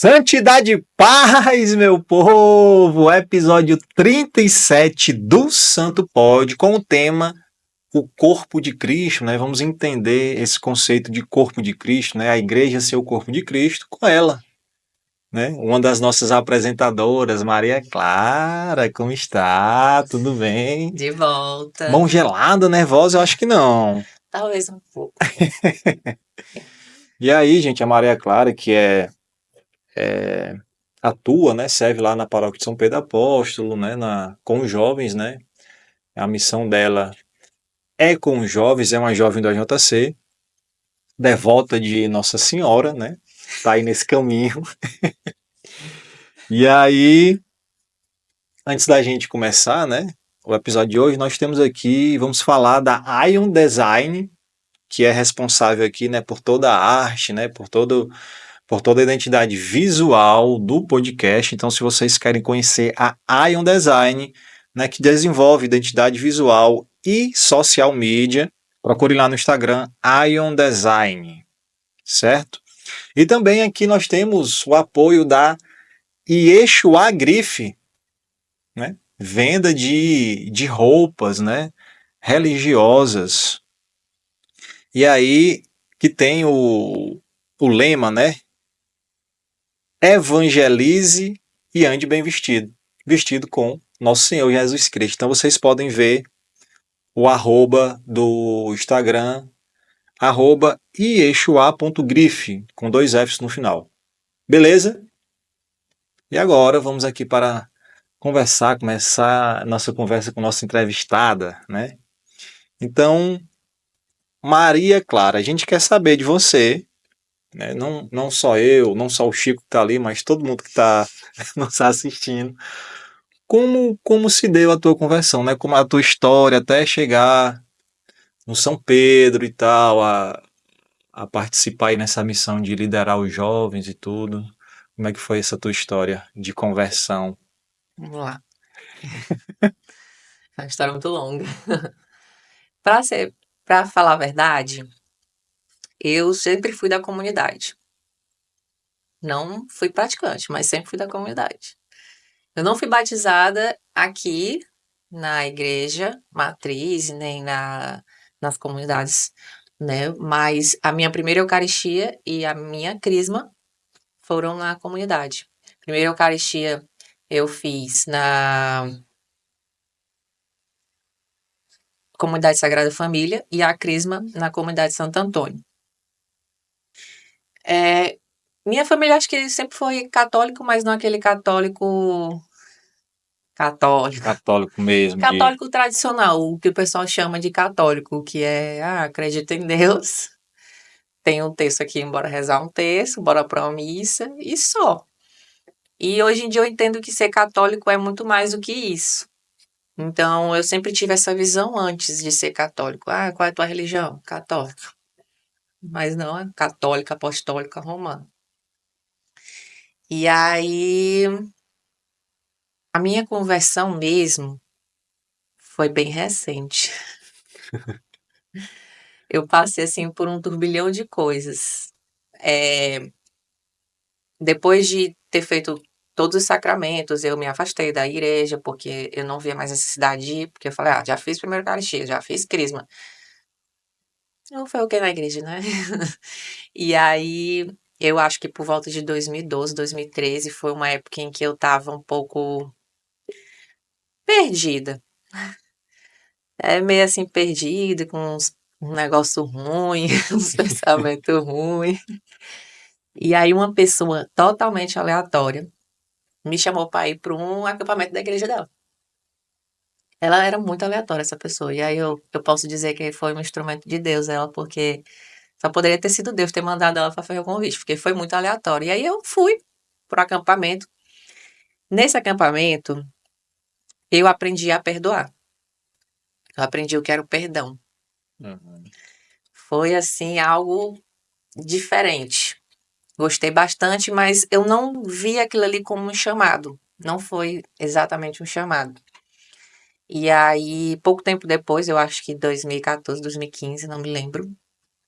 Santidade e paz, meu povo! Episódio 37 do Santo Pod, com o tema o corpo de Cristo, né? Vamos entender esse conceito de corpo de Cristo, né? A igreja ser o corpo de Cristo com ela, né? Uma das nossas apresentadoras, Maria Clara, como está? Tudo bem? De volta. Mão gelada, nervosa? Eu acho que não. Talvez um pouco. E aí, gente, a Maria Clara, que atua, né? Serve lá na paróquia de São Pedro Apóstolo, né? Com os jovens, né? A missão dela é com os jovens, é uma jovem do AJC, devota de Nossa Senhora, né? Tá aí nesse caminho. E aí, antes da gente começar, né? O episódio de hoje, nós temos aqui, vamos falar da Ion Design, que é responsável aqui, né, por toda a arte, né, por toda a identidade visual do podcast. Então, se vocês querem conhecer a Ion Design, né, que desenvolve identidade visual e social media, procure lá no Instagram Ion Design, certo? E também aqui nós temos o apoio da Yeshua Grife, né? Venda de roupas, né? Religiosas. E aí que tem o lema, né? Evangelize e ande bem vestido. Vestido com Nosso Senhor Jesus Cristo. Então vocês podem ver o arroba do Instagram, arroba ieshua.grife, com 2 Fs no final. Beleza? E agora vamos aqui para começar a nossa conversa com nossa entrevistada, né? Então, Maria Clara, a gente quer saber de você, né? Não só eu, não só o Chico que está ali, mas todo mundo que está nos assistindo. Como se deu a tua conversão, né? Como a tua história até chegar no São Pedro e tal, a participar aí nessa missão de liderar os jovens e tudo. Como é que foi essa tua história de conversão? Vamos lá. É uma história muito longa. Pra ser, para falar a verdade, eu sempre fui da comunidade. Não fui praticante, mas sempre fui da comunidade. Eu não fui batizada aqui na igreja matriz, nem nas comunidades, né? Mas a minha primeira Eucaristia e a minha crisma foram na comunidade. Primeira Eucaristia eu fiz na Comunidade Sagrada Família e a Crisma na Comunidade Santo Antônio. Minha família acho que sempre foi católico, mas não aquele católico Católico mesmo, de católico tradicional, o que o pessoal chama de católico, que é, acredita em Deus, tem um texto aqui, bora rezar um texto, bora pra uma missa e só. E hoje em dia eu entendo que ser católico é muito mais do que isso. Então, eu sempre tive essa visão antes de ser católico. Qual é a tua religião? Católica. Mas não é católica, apostólica, romana. E aí, a minha conversão mesmo foi bem recente. Eu passei, assim, por um turbilhão de coisas. É, depois de ter feito todos os sacramentos, eu me afastei da igreja, porque eu não via mais necessidade de ir, porque eu falei, já fiz primeiro Eucaristia, já fiz crisma. Não foi o que na igreja, né? E aí, eu acho que por volta de 2012, 2013, foi uma época em que eu tava um pouco perdida. Meio assim, perdida, com um negócio ruim, uns pensamentos ruins. E aí, uma pessoa totalmente aleatória me chamou para ir para um acampamento da igreja dela. Ela era muito aleatória, essa pessoa. E aí, eu posso dizer que foi um instrumento de Deus, ela, porque só poderia ter sido Deus ter mandado ela para fazer o convite, porque foi muito aleatório. E aí, eu fui pro acampamento. Nesse acampamento, eu aprendi a perdoar. Eu aprendi o que era o perdão. Uhum. Foi, assim, algo diferente. Gostei bastante, mas eu não vi aquilo ali como um chamado. Não foi exatamente um chamado. E aí, pouco tempo depois, eu acho que 2014, 2015, não me lembro.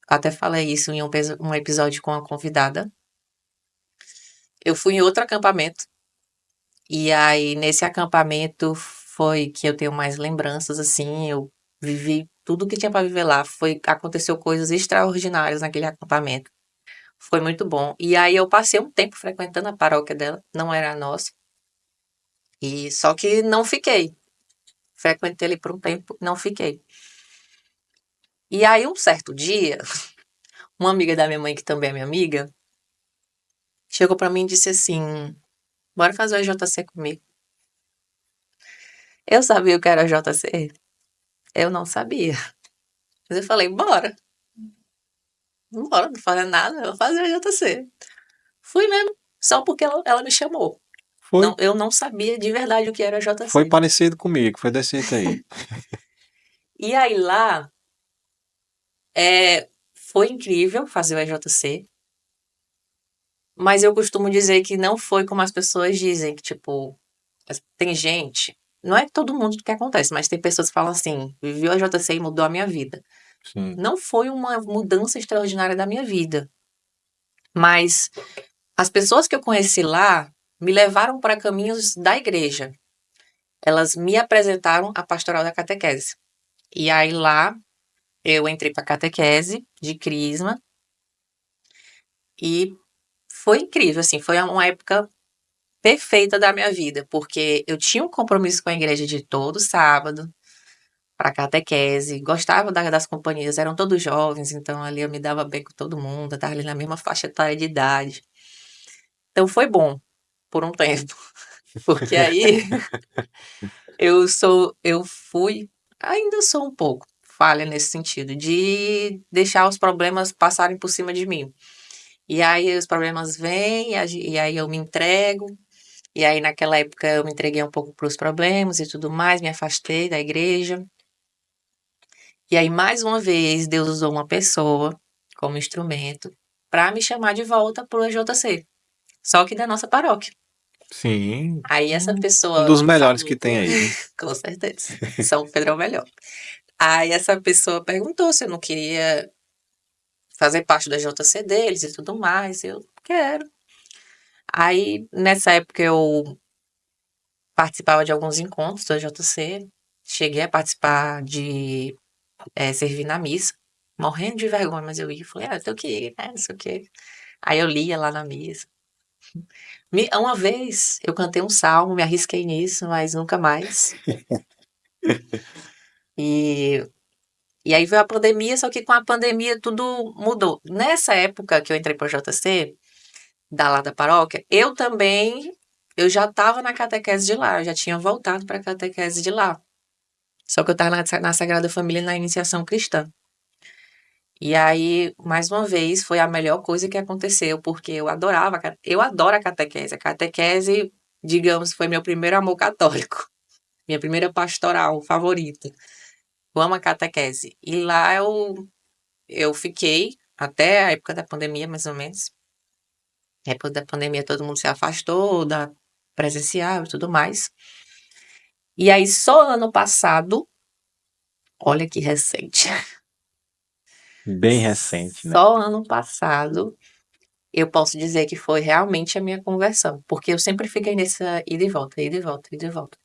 Até falei isso em um episódio com a convidada. eu fui em outro acampamento. E aí, nesse acampamento, foi que eu tenho mais lembranças, assim. Eu vivi tudo que tinha para viver lá. Aconteceu coisas extraordinárias naquele acampamento. Foi muito bom. E aí, eu passei um tempo frequentando a paróquia dela, não era a nossa. E só que não fiquei. Frequentei ele por um tempo, não fiquei. E aí, um certo dia, uma amiga da minha mãe, que também é minha amiga, chegou pra mim e disse assim: bora fazer o JC comigo. Eu sabia o que era JC? Eu não sabia. Mas eu falei: bora, bora, não fazer nada, eu vou fazer o JC. Fui mesmo, só porque ela me chamou. Foi, Não, eu não sabia de verdade o que era foi JC. parecido comigo, foi desse jeito aí. E aí lá, foi incrível fazer o EJC. Mas eu costumo dizer que não foi como as pessoas dizem, que tipo, tem gente, não é todo mundo que acontece, mas tem pessoas que falam assim, vivi o JC e mudou a minha vida. Sim. Não foi uma mudança extraordinária da minha vida, mas as pessoas que eu conheci lá me levaram para caminhos da igreja. Elas me apresentaram a pastoral da catequese. E aí lá eu entrei para catequese de crisma e foi incrível, assim, foi uma época perfeita da minha vida, porque eu tinha um compromisso com a igreja de todo sábado, para catequese, gostava das companhias, eram todos jovens, então ali eu me dava bem com todo mundo, estava ali na mesma faixa etária de idade. Então foi bom por um tempo, porque aí eu fui, ainda sou um pouco falha nesse sentido, de deixar os problemas passarem por cima de mim. E aí os problemas vêm, e aí eu me entrego. E aí, naquela época, eu me entreguei um pouco para os problemas e tudo mais, me afastei da igreja. E aí, mais uma vez, Deus usou uma pessoa como instrumento para me chamar de volta para o EJC, só que da nossa paróquia. Sim. Aí, essa Um pessoa dos melhores que falou, tem aí, viu? com certeza, São Pedro é o melhor. Aí, essa pessoa perguntou se eu não queria fazer parte da JC deles e tudo mais. Eu quero. Aí, nessa época, eu participava de alguns encontros da JC, cheguei a participar de servir na missa, morrendo de vergonha, mas eu ia e falei, eu tenho que ir, né, não sei o quê. Aí eu lia lá na missa. Uma vez eu cantei um salmo, me arrisquei nisso, mas nunca mais. E, e aí veio a pandemia, só que com a pandemia tudo mudou. Nessa época que eu entrei para o JC, lá da paróquia, eu já estava na catequese de lá, eu já tinha voltado para a catequese de lá. Só que eu estava na Sagrada Família na iniciação cristã. E aí, mais uma vez, foi a melhor coisa que aconteceu, porque eu adoro a catequese. A catequese, digamos, foi meu primeiro amor católico, minha primeira pastoral favorita. Eu amo a catequese. E lá eu fiquei até a época da pandemia, mais ou menos. Na época da pandemia, todo mundo se afastou da presencial e tudo mais. E aí, só ano passado, olha que recente, Bem recente, né? só ano passado eu posso dizer que foi realmente a minha conversão, porque eu sempre fiquei nessa ida e volta, ida e volta, ida e volta.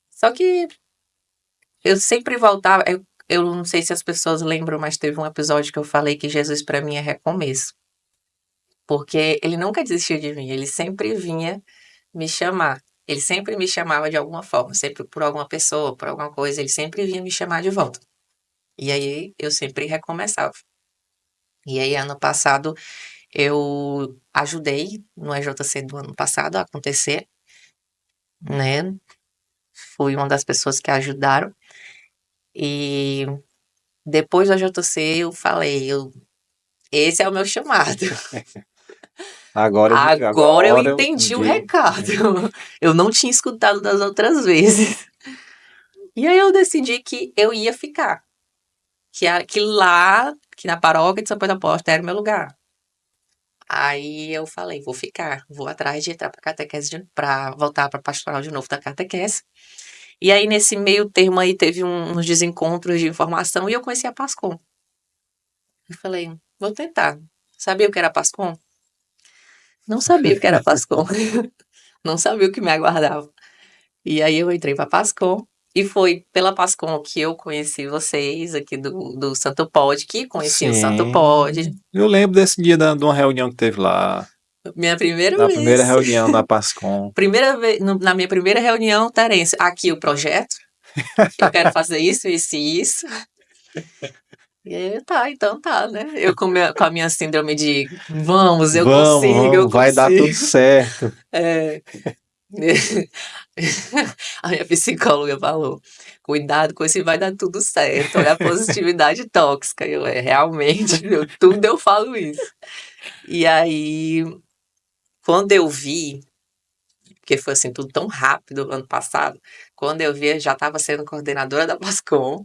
Só que eu sempre voltava, eu não sei se as pessoas lembram, mas teve um episódio que eu falei que Jesus para mim é recomeço, porque ele nunca desistiu de mim, ele sempre vinha me chamar. Ele sempre me chamava de alguma forma, sempre por alguma pessoa, por alguma coisa, ele sempre vinha me chamar de volta. E aí eu sempre recomeçava. E aí ano passado eu ajudei no EJC do ano passado a acontecer, né? Fui uma das pessoas que ajudaram. E depois do JC eu falei, esse é o meu chamado. Agora eu Agora eu entendi o vi. recado. Eu não tinha escutado das outras vezes. E aí eu decidi que eu ia ficar. Que lá, que na paróquia de São Pedro Apóstolo era o meu lugar. Aí eu falei, vou ficar, vou atrás de entrar para catequese, para voltar para pastoral de novo da catequese. E aí, nesse meio termo aí, teve uns desencontros de informação e eu conheci a Pascom. Eu falei, vou tentar. Sabia o que era Pascom? Não sabia o que era Pascom. Não sabia o que me aguardava. E aí eu entrei para Pascom. E foi pela Pascom que eu conheci vocês aqui do Santo Pod, que conheci o Santo Pod. Sim. Eu lembro desse dia de uma reunião que teve lá, Minha primeira da primeira vez. reunião da Pascom. Primeira vez, na minha primeira reunião, Terence, aqui o projeto. Eu quero fazer isso, isso e isso. E aí, tá, então tá, né? Eu com a minha síndrome de vamos, eu Vamos, consigo, eu vamos, vai dar tudo consigo. certo. É. A minha psicóloga falou: cuidado com isso, vai dar tudo certo. Olha a positividade tóxica. Realmente, tudo eu falo isso. E aí, quando eu vi, porque foi assim, tudo tão rápido ano passado, quando eu vi, eu já estava sendo coordenadora da Pascom,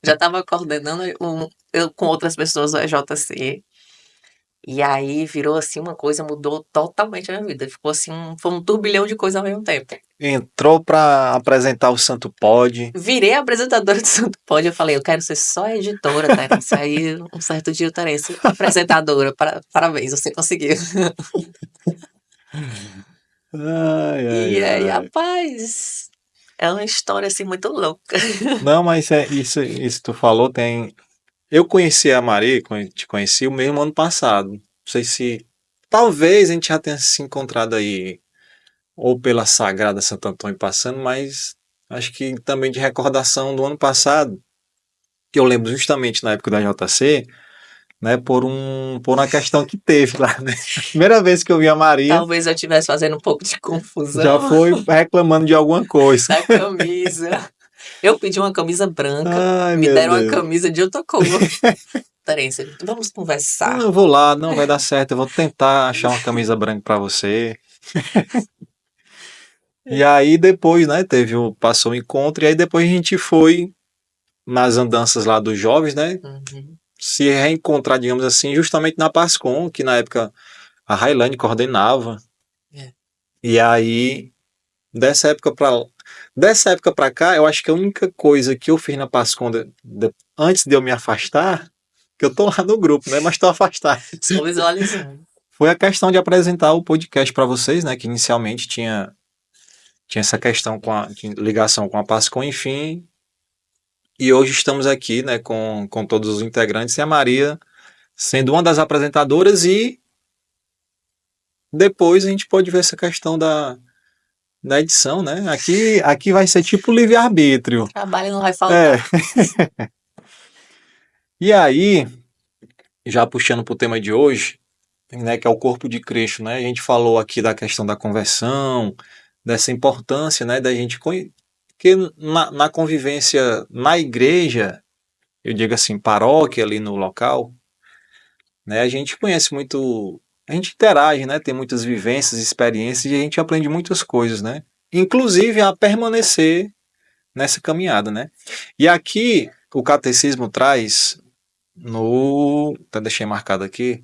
já estava coordenando eu com outras pessoas do EJC. E aí virou assim uma coisa, mudou totalmente a minha vida. Ficou assim, foi um turbilhão de coisas ao mesmo tempo. Entrou para apresentar o Santo Pod. Virei apresentadora do Santo Pod. Eu falei, eu quero ser só editora, Terence. Aí, um certo dia, o Terence, apresentadora, parabéns, você conseguiu. Ai, ai, E aí, ai. rapaz, é uma história assim muito louca. Não, mas é isso que tu falou tem. Eu conheci a Maria, te conheci o mesmo ano passado. Não sei se. Talvez a gente já tenha se encontrado aí, ou pela Sagrada Santo Antônio passando, mas acho que também de recordação do ano passado, que eu lembro justamente na época da JC, né, por uma questão que teve lá, né? Primeira vez que eu vi a Maria, Talvez eu estivesse fazendo um pouco de já confusão foi reclamando de alguma coisa. da camisa. Eu pedi uma camisa branca, Ai, me meu deram uma Deus. camisa de outra cor. Terence, vamos Não, conversar. eu vou lá, não vai dar certo, eu vou tentar achar uma camisa branca para você. E aí depois, né, passou o encontro, e aí depois a gente foi nas andanças lá dos jovens, né, Uhum. se reencontrar, digamos assim, justamente na Pascom, que na época a Railane coordenava. É. E aí, dessa época para cá, eu acho que a única coisa que eu fiz na Pascom antes de eu me afastar, que eu tô lá no grupo, né, mas tô afastado, Só visualizando. foi a questão de apresentar o podcast para vocês, né, que inicialmente tinha essa questão tinha ligação com a Pascom, enfim. E hoje estamos aqui, né, com todos os integrantes e a Maria sendo uma das apresentadoras, e depois a gente pode ver essa questão da edição, né? Aqui vai ser tipo livre-arbítrio. Trabalho não vai É. faltar. E aí, já puxando para o tema de hoje, né, que é o corpo de Cristo, né? A gente falou aqui da questão da conversão, dessa importância, né, da gente que na convivência na igreja, eu digo assim, paróquia ali no local, né, a gente conhece muito, a gente interage, né, tem muitas vivências, experiências, e a gente aprende muitas coisas, né? Inclusive a permanecer nessa caminhada, né? E aqui o catecismo traz até deixei marcado aqui,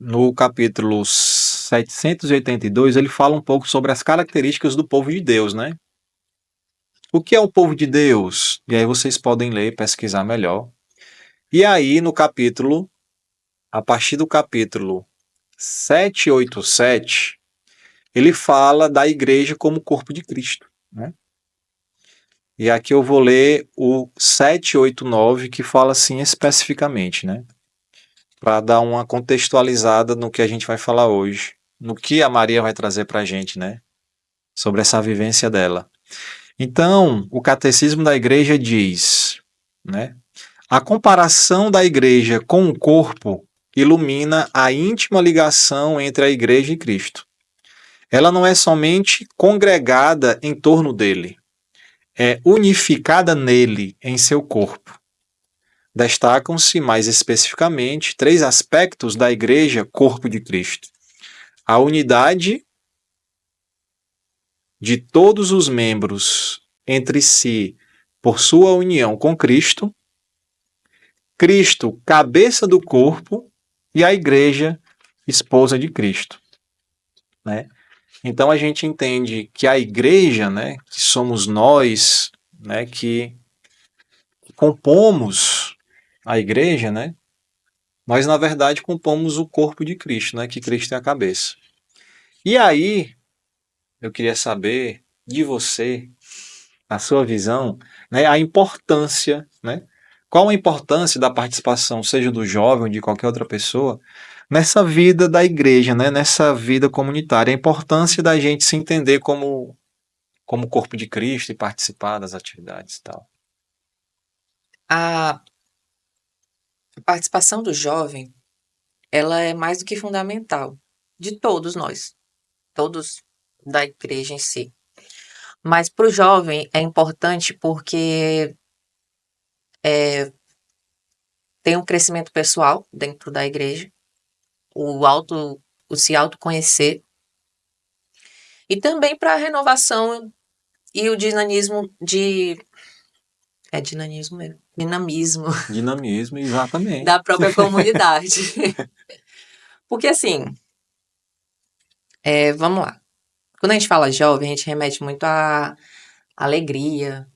no capítulo 782, ele fala um pouco sobre as características do povo de Deus, né? O que é o povo de Deus? E aí vocês podem ler, pesquisar melhor. E aí a partir do capítulo 787, ele fala da igreja como corpo de Cristo, né? E aqui eu vou ler o 789, que fala assim especificamente, né? Para dar uma contextualizada no que a gente vai falar hoje, no que a Maria vai trazer para a gente, né? Sobre essa vivência dela. Então, o Catecismo da Igreja diz, né? A comparação da Igreja com o corpo ilumina a íntima ligação entre a Igreja e Cristo. Ela não é somente congregada em torno dele, é unificada nele, em seu corpo. Destacam-se mais especificamente três aspectos da Igreja Corpo de Cristo: a unidade de todos os membros entre si por sua união com Cristo, Cristo, cabeça do corpo, e a Igreja, esposa de Cristo, né? Então a gente entende que a Igreja, né, que somos nós, né, que compomos a Igreja, né, Nós, na verdade, compomos o corpo de Cristo, né? Que Cristo é a cabeça. E aí, eu queria saber de você, a sua visão, né? A importância, né? Qual a importância da participação, seja do jovem ou de qualquer outra pessoa, nessa vida da igreja, né? Nessa vida comunitária. A importância da gente se entender como corpo de Cristo e participar das atividades e tal. A participação do jovem, ela é mais do que fundamental, de todos nós, todos da igreja em si. Mas para o jovem é importante porque tem um crescimento pessoal dentro da igreja, o se autoconhecer, e também para a renovação e o dinamismo de. É dinamismo mesmo. Dinamismo Dinamismo, exatamente. da própria comunidade. Porque assim, vamos lá. Quando a gente fala jovem, a gente remete muito a alegria,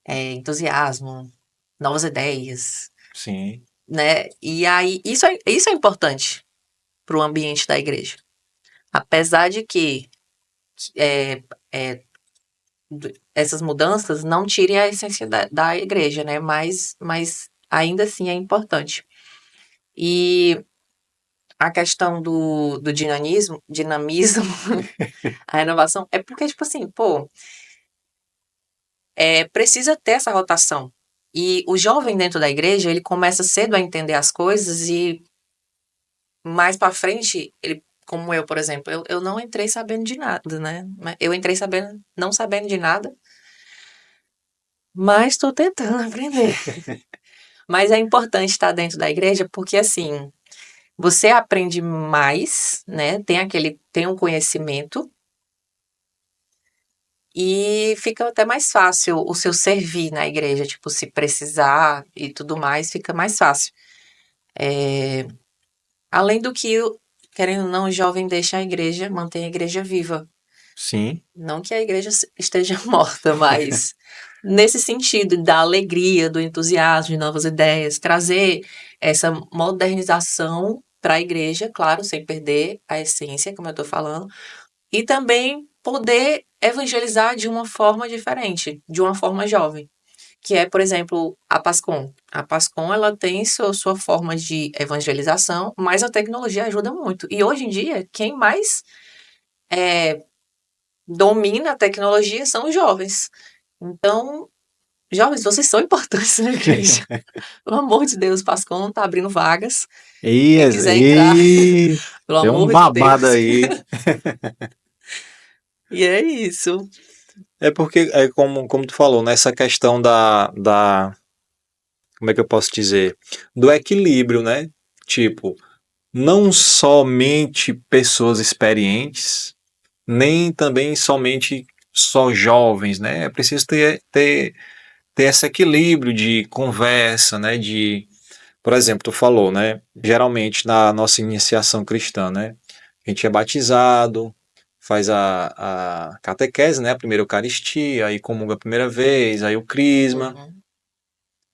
entusiasmo, novas ideias, Sim, né? E aí, isso é importante para o ambiente da igreja. Apesar de que é, é, essas mudanças não tirem a essência da igreja, né? Mas ainda assim é importante. E a questão do dinamismo, a renovação, é porque, tipo assim, pô, precisa ter essa rotação. E o jovem dentro da igreja, ele começa cedo a entender as coisas e mais pra frente, ele, como eu, por exemplo, eu não entrei sabendo de nada, né? Eu entrei não sabendo de nada, mas estou tentando aprender. Mas é importante estar dentro da igreja porque, assim, você aprende mais, né? Tem um conhecimento e fica até mais fácil o seu servir na igreja, tipo, se precisar e tudo mais, fica mais fácil. Além do que, querendo ou não, o jovem deixa a igreja, mantém a igreja viva. sim, Não que a igreja esteja morta, mas nesse sentido da alegria, do entusiasmo, de novas ideias, trazer essa modernização para a igreja, claro, sem perder a essência, como eu estou falando, e também poder evangelizar de uma forma diferente, de uma forma jovem, que é, por exemplo, a Pascom. A Pascom, ela tem sua forma de evangelização, mas a tecnologia ajuda muito. E hoje em dia, quem mais domina a tecnologia são os jovens. Então, jovens, vocês são importantes na igreja. Pelo amor de Deus, Pascom tá abrindo vagas. E, Quem quiser entrar, e pelo tem um amor de babado Deus. aí. E é isso. É porque, como tu falou, nessa questão como é que eu posso dizer? Do equilíbrio, né? Tipo, não somente pessoas experientes, nem também somente só jovens, né? É preciso ter esse equilíbrio de conversa, né? Por exemplo, tu falou, né? Geralmente na nossa iniciação cristã, né? A gente é batizado, faz a catequese, né? A primeira Eucaristia, aí comunga a primeira vez, aí o crisma. Uhum.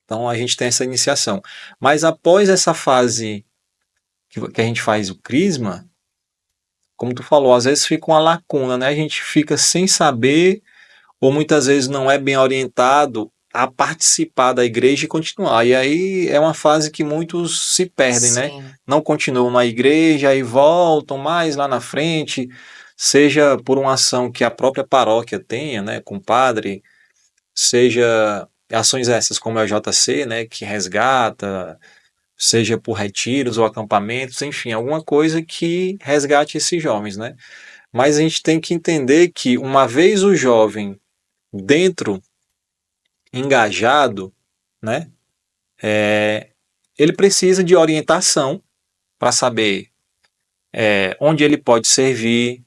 Então a gente tem essa iniciação. Mas após essa fase que a gente faz o crisma, como tu falou, às vezes fica uma lacuna, né? A gente fica sem saber, ou muitas vezes não é bem orientado a participar da igreja e continuar. E aí é uma fase que muitos se perdem, né? Sim. Não continuam na igreja, aí voltam mais lá na frente, seja por uma ação que a própria paróquia tenha, né, com o padre, seja ações essas como a JC, né, que resgata, seja por retiros ou acampamentos, enfim, alguma coisa que resgate esses jovens, né? Mas a gente tem que entender que uma vez o jovem dentro, engajado, né, ele precisa de orientação para saber onde ele pode servir,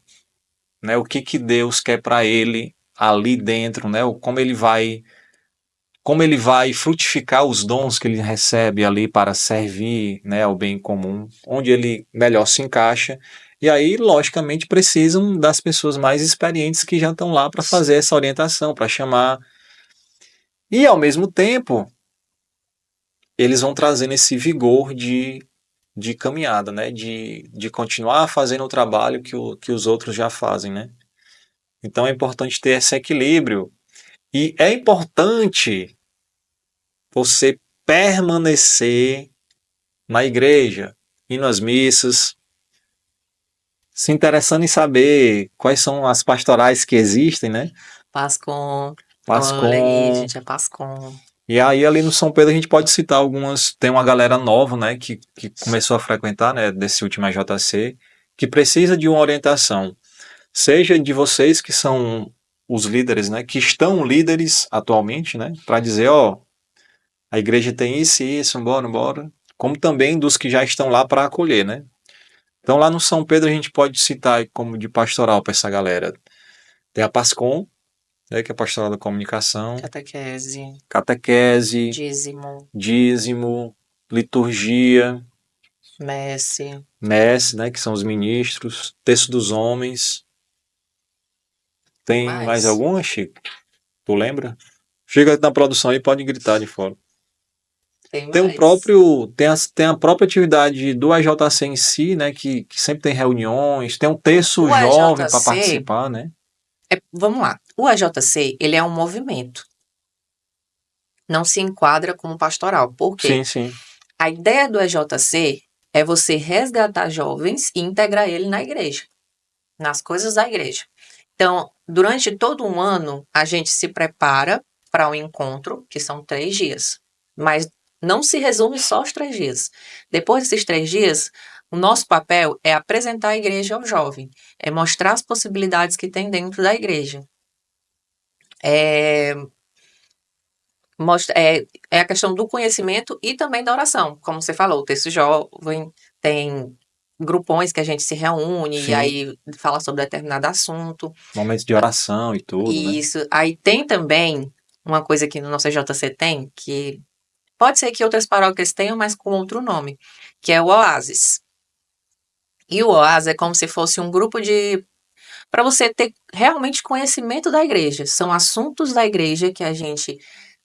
né, o que Deus quer para ele ali dentro, né, como ele vai frutificar os dons que ele recebe ali para servir, né, ao bem comum, onde ele melhor se encaixa. E aí, logicamente, precisam das pessoas mais experientes que já estão lá para fazer essa orientação, para chamar. E, ao mesmo tempo, eles vão trazendo esse vigor de caminhada, né? De continuar fazendo o trabalho que os outros já fazem, né? Então é importante ter esse equilíbrio. E é importante você permanecer na igreja, ir nas missas, se interessando em saber quais são as pastorais que existem, né? Pascom. Olha aí, Pascom. gente, é Pascom. E aí ali no São Pedro a gente pode citar algumas, tem uma galera nova, né, que começou a frequentar, né, desse último AJC, que precisa de uma orientação, seja de vocês que são os líderes, né, que estão líderes atualmente, né, para dizer, ó, a igreja tem isso e isso, bora, bora, como também dos que já estão lá para acolher, né. Então lá no São Pedro a gente pode citar como de pastoral para essa galera. Tem a PASCOM, né, que é a pastoral da comunicação, Catequese, catequese, dízimo, dízimo, liturgia, messe. messe, né, que são os ministros, texto dos homens. Tem Tem mais mais? alguma, Chico? Tu lembra? Chega na produção aí, pode gritar de fora. Tem Tem o mais. próprio, tem a própria atividade do AJC em si, né, que sempre tem reuniões, tem um terço O jovem para AJC, participar, né? vamos lá. O AJC, ele é um movimento. Não se enquadra como pastoral. Por quê? Sim, sim. A ideia do EJC é você resgatar jovens e integrar ele na igreja, nas coisas da igreja. Então, durante todo um ano, a gente se prepara para um encontro, que são 3 dias. Mas não se resume só aos 3 dias. Depois desses 3 dias, o nosso papel é apresentar a igreja ao jovem, é mostrar as possibilidades que tem dentro da igreja. É, é a questão do conhecimento e também da oração. Como você falou, o texto jovem tem grupões que a gente se reúne e Sim, aí fala sobre determinado assunto. momentos de oração e tudo, né? E isso. Aí tem também uma coisa que no nosso JC tem, que pode ser que outras paróquias tenham, mas com outro nome, que é o Oasis. E o Oasis é como se fosse um grupo de. Para você ter realmente conhecimento da igreja. São assuntos da igreja que a gente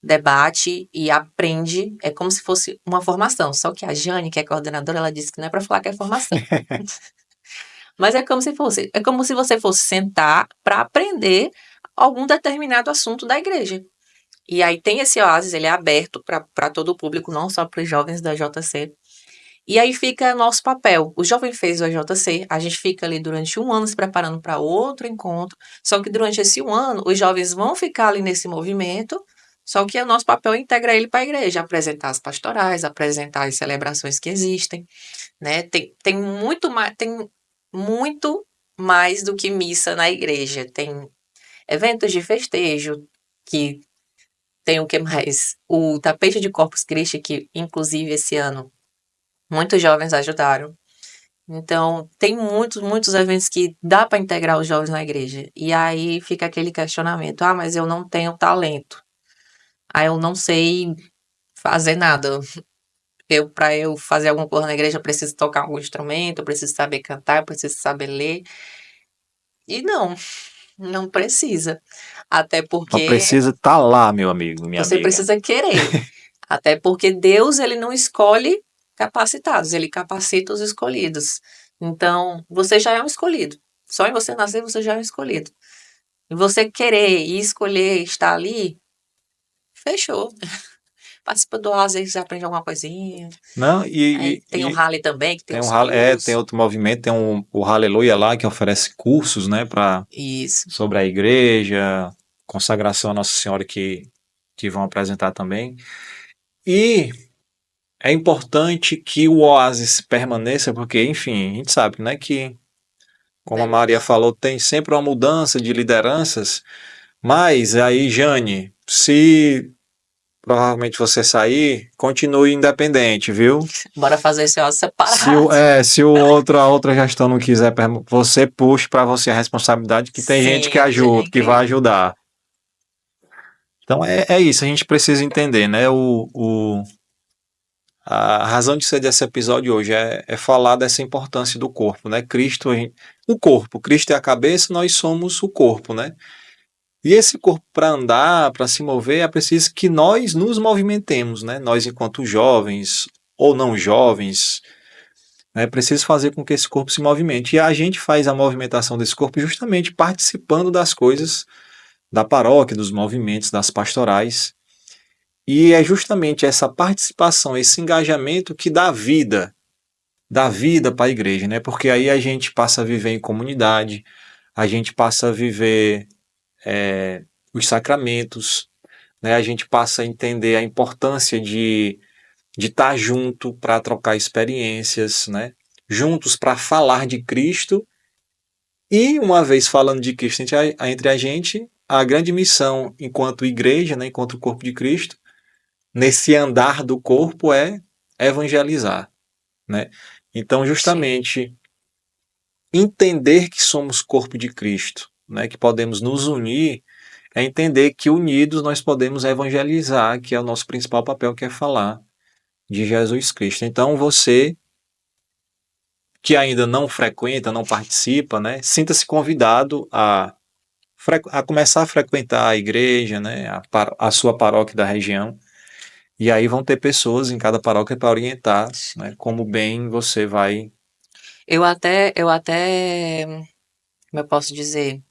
debate e aprende. É como se fosse uma formação. Só que a Jane, que é coordenadora, ela disse que não é para falar que é formação. Mas é como se fosse. É como se você fosse sentar para aprender algum determinado assunto da igreja. E aí tem esse Oasis, ele é aberto para todo o público, não só para os jovens da JC. E aí fica nosso papel. O jovem fez o AJC, a gente fica ali durante um ano se preparando para outro encontro. Só que durante esse um ano, os jovens vão ficar ali nesse movimento. Só que o nosso papel é integrar ele para a igreja, apresentar as pastorais, apresentar as celebrações que existem, né? Tem muito mais do que missa na igreja. Tem eventos de festejo, que tem o que mais? O tapete de Corpus Christi, que inclusive esse ano muitos jovens ajudaram. Então, tem muitos eventos que dá para integrar os jovens na igreja. E aí fica aquele questionamento: ah, mas eu não tenho talento. Ah, eu não sei fazer nada. Para eu fazer alguma coisa na igreja, eu preciso tocar algum instrumento, eu preciso saber cantar, eu preciso saber ler. E não precisa. Até Só porque precisa estar lá, meu amigo, minha você amiga. precisa querer. Até porque Deus, ele não escolhe capacitados, ele capacita os escolhidos. Então, você já é um escolhido. Só em você nascer, você já é um escolhido. E você querer e escolher estar ali, fechou. Participa do AS, aí você aprende alguma coisinha. Não, Aí tem o e Rally também, que tem tem um os tem cursos. outro movimento, tem o Hallelujah lá que oferece cursos, né, para Isso. sobre a igreja, consagração a Nossa Senhora que vão apresentar também. E é importante que o Oasis permaneça, porque, enfim, a gente sabe, né, que, como a Maria falou, tem sempre uma mudança de lideranças, mas aí, Jane, se provavelmente você sair, continue independente, viu? Bora fazer esse AS Se separado. se a outra gestão não quiser, você puxe para você a responsabilidade, que tem gente que Sim, a Jane é ajuda, que vai incrível. ajudar. Então é isso, a gente precisa entender, né? A razão de ser desse episódio hoje é falar dessa importância do corpo, né? O corpo, Cristo é a cabeça, nós somos o corpo, né? E esse corpo, para andar, para se mover, é preciso que nós nos movimentemos, né? Nós, enquanto jovens ou não jovens, É preciso fazer com que esse corpo se movimente. E a gente faz a movimentação desse corpo justamente participando das coisas da paróquia, dos movimentos, das pastorais. E é justamente essa participação, esse engajamento que dá vida para a igreja, né? Porque aí a gente passa a viver em comunidade, a gente passa a viver os sacramentos, né? A gente passa a entender a importância de estar junto para trocar experiências, né? Juntos para falar de Cristo. E uma vez falando de Cristo entre a gente, a grande missão enquanto igreja, né, enquanto corpo de Cristo, nesse andar do corpo é evangelizar, né? Então, Sim. justamente entender que somos corpo de Cristo, né, que podemos nos unir, é entender que unidos nós podemos evangelizar, que é o nosso principal papel, que é falar de Jesus Cristo. Então, você que ainda não frequenta, não participa, né, sinta-se convidado a começar a frequentar a igreja, né, a sua paróquia da região. E aí vão ter pessoas em cada paróquia para orientar, né, como bem você vai. Eu até, como eu posso dizer,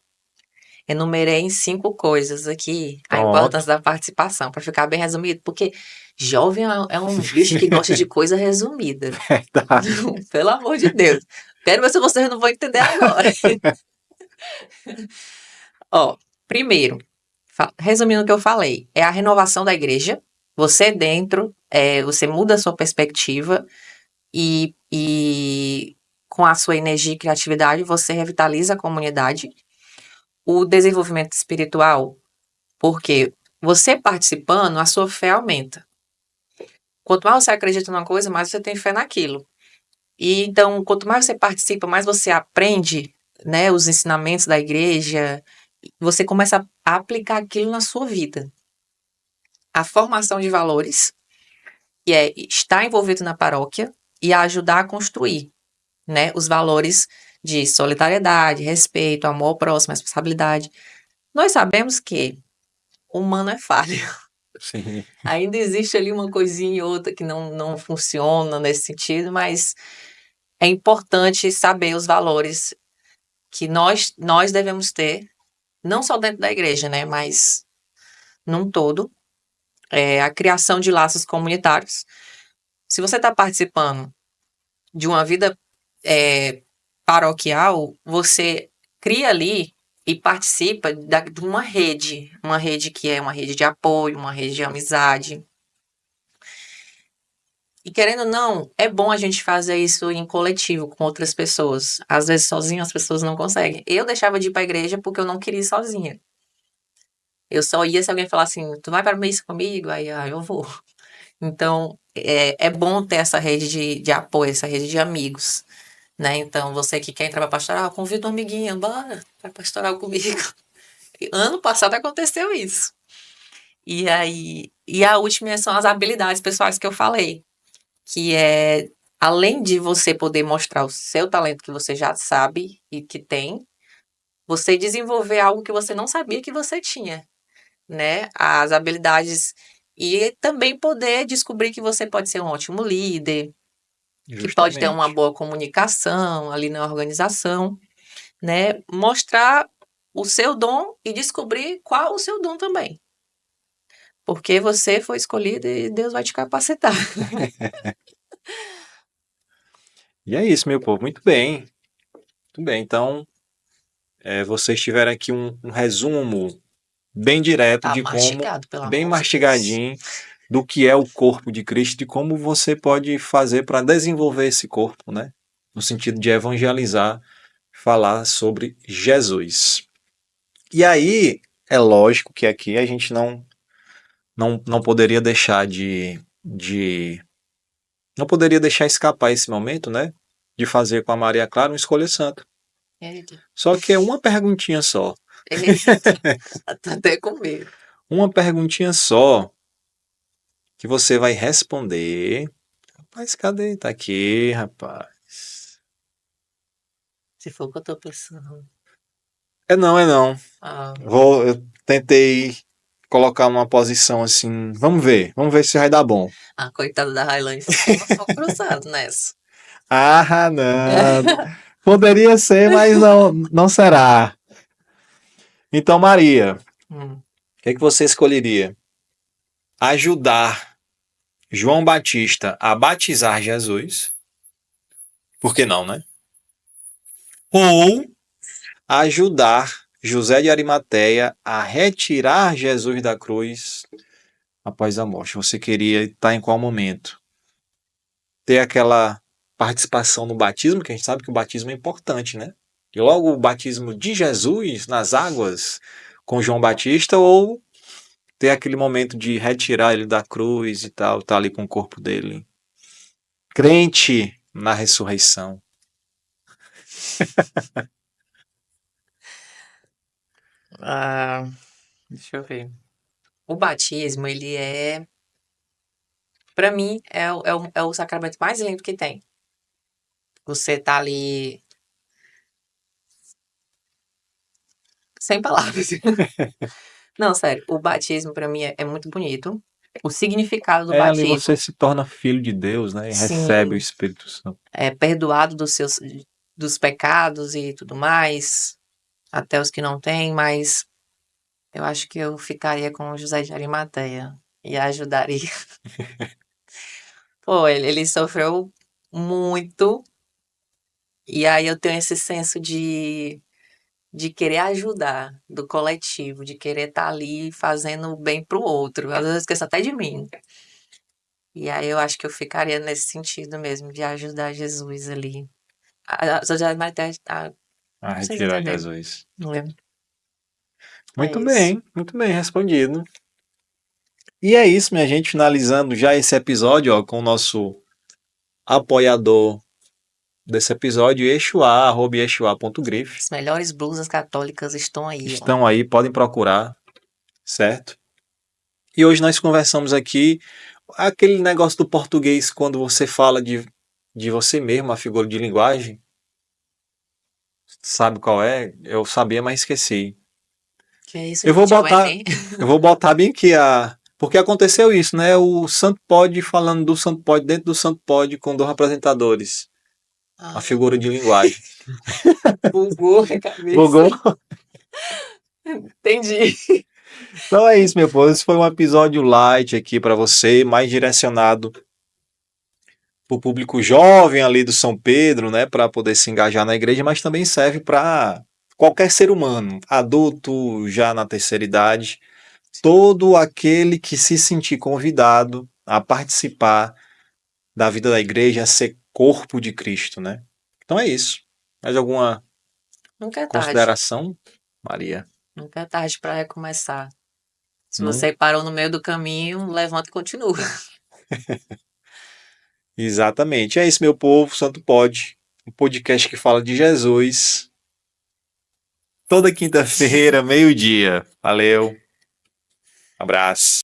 enumerei em 5 coisas aqui a Pronto. importância da participação, para ficar bem resumido, porque jovem é um bicho que gosta de coisa resumida. Verdade. Pelo amor de Deus. Quero ver se vocês não vão entender agora. Ó, primeiro, resumindo o que eu falei, é a renovação da igreja. Você dentro, você muda a sua perspectiva e com a sua energia e criatividade você revitaliza a comunidade. O desenvolvimento espiritual, porque você participando, a sua fé aumenta. Quanto mais você acredita numa coisa, mais você tem fé naquilo. E então, quanto mais você participa, mais você aprende, né, os ensinamentos da igreja, você começa a aplicar aquilo na sua vida. A formação de valores, que é estar envolvido na paróquia e ajudar a construir, né, os valores de solidariedade, respeito, amor ao próximo, responsabilidade. Nós sabemos que o humano é falho. Sim. Ainda existe ali uma coisinha e outra que não funciona nesse sentido, mas é importante saber os valores que nós devemos ter, não só dentro da igreja, né, mas num todo, a criação de laços comunitários. Se você está participando de uma vida paroquial, você cria ali e participa de uma rede que é uma rede de apoio, uma rede de amizade. E querendo ou não, é bom a gente fazer isso em coletivo com outras pessoas. Às vezes sozinho as pessoas não conseguem. Eu deixava de ir para a igreja porque eu não queria ir sozinha. Eu só ia se alguém falasse assim, tu vai para a missa comigo? Aí eu vou. Então, é bom ter essa rede de apoio, essa rede de amigos, né? Então, você que quer entrar para pastoral, convida uma amiguinha, bora para pastoral comigo. E ano passado aconteceu isso. E a última são as habilidades pessoais que eu falei, que é, além de você poder mostrar o seu talento que você já sabe e que tem, você desenvolver algo que você não sabia que você tinha, né? As habilidades e também poder descobrir que você pode ser um ótimo líder, que pode ter uma Justamente. boa comunicação ali na organização, né? Mostrar o seu dom e descobrir qual o seu dom também. Porque você foi escolhido e Deus vai te capacitar. E é isso, meu povo. Muito bem. Muito bem. Então, vocês tiveram aqui um resumo bem direto Tá de como, mastigado, pelo bem amor de Deus. mastigadinho, do que é o corpo de Cristo e como você pode fazer para desenvolver esse corpo, né? No sentido de evangelizar, falar sobre Jesus. E aí, é lógico que aqui a gente não poderia deixar não poderia deixar escapar esse momento, né? De fazer com a Maria Clara uma escolha santa. Eita, Só que é uma perguntinha só. eita, tô até com medo. Uma perguntinha só que você vai responder. Rapaz, cadê? Tá aqui, rapaz. Se for o que eu tô pensando. É não, é não. Ah, Eu tentei colocar uma posição assim. Vamos ver se vai dar bom. a coitada da Railane ficou só cruzado nessa. Ah, não. Poderia ser, mas não será. Então, Maria, Hum. o que é que você escolheria? Ajudar João Batista a batizar Jesus? Por que não, né? Ou ajudar José de Arimateia a retirar Jesus da cruz após a morte? Você queria estar em qual momento? Ter aquela participação no batismo, que a gente sabe que o batismo é importante, né? E logo o batismo de Jesus nas águas com João Batista, ou ter aquele momento de retirar ele da cruz e tal, tá ali com o corpo dele. Crente na ressurreição. Ah, deixa eu ver. O batismo, ele é, pra mim, é o sacramento mais lindo que tem. Você tá ali sem palavras. Não, sério, o batismo pra mim é muito bonito. O significado do É, ali você batismo, se torna filho de Deus, né? E recebe o sim, Espírito Santo. é perdoado dos pecados e tudo mais, até os que não têm, mas eu acho que eu ficaria com o José de Arimateia e ajudaria. Pô, ele sofreu muito, e aí eu tenho esse senso de querer ajudar, do coletivo, de querer estar ali fazendo bem pro outro. Às vezes eu esqueço até de mim. E aí eu acho que eu ficaria nesse sentido mesmo, de ajudar Jesus ali. A Vocês retirar entenderam, Jesus. né? É isso. Muito bem respondido. E é isso, minha gente, finalizando já esse episódio, ó, com o nosso apoiador desse episódio, Yeshua, @yeshua.grife. As melhores blusas católicas estão aí, ó. Estão aí, podem procurar, certo? E hoje nós conversamos aqui aquele negócio do português, quando você fala de você mesmo, a figura de linguagem. Sabe qual é? Eu sabia, mas esqueci. Que é isso, Eu vou gente? É o botar, Enem. eu vou botar bem aqui a. Porque aconteceu isso, né? O Santo Pod falando do Santo Pod dentro do Santo Pod com dois apresentadores. A Ah, figura de linguagem. bugou a cabeça. Bugou? Entendi. Então é isso, meu povo. Esse foi um episódio light aqui para você, mais direcionado para o público jovem ali do São Pedro, né? Para poder se engajar na igreja, mas também serve para qualquer ser humano, adulto, já na terceira idade. Todo aquele que se sentir convidado a participar da vida da igreja, a ser corpo de Cristo, né? Então é isso. Mais alguma Nunca é tarde. consideração, Maria? Nunca é tarde para recomeçar. Se Não? você parou no meio do caminho, levanta e continua. Exatamente. É isso, meu povo. Santo Pode, um podcast que fala de Jesus. Toda quinta-feira, meio-dia. Valeu. Abraço.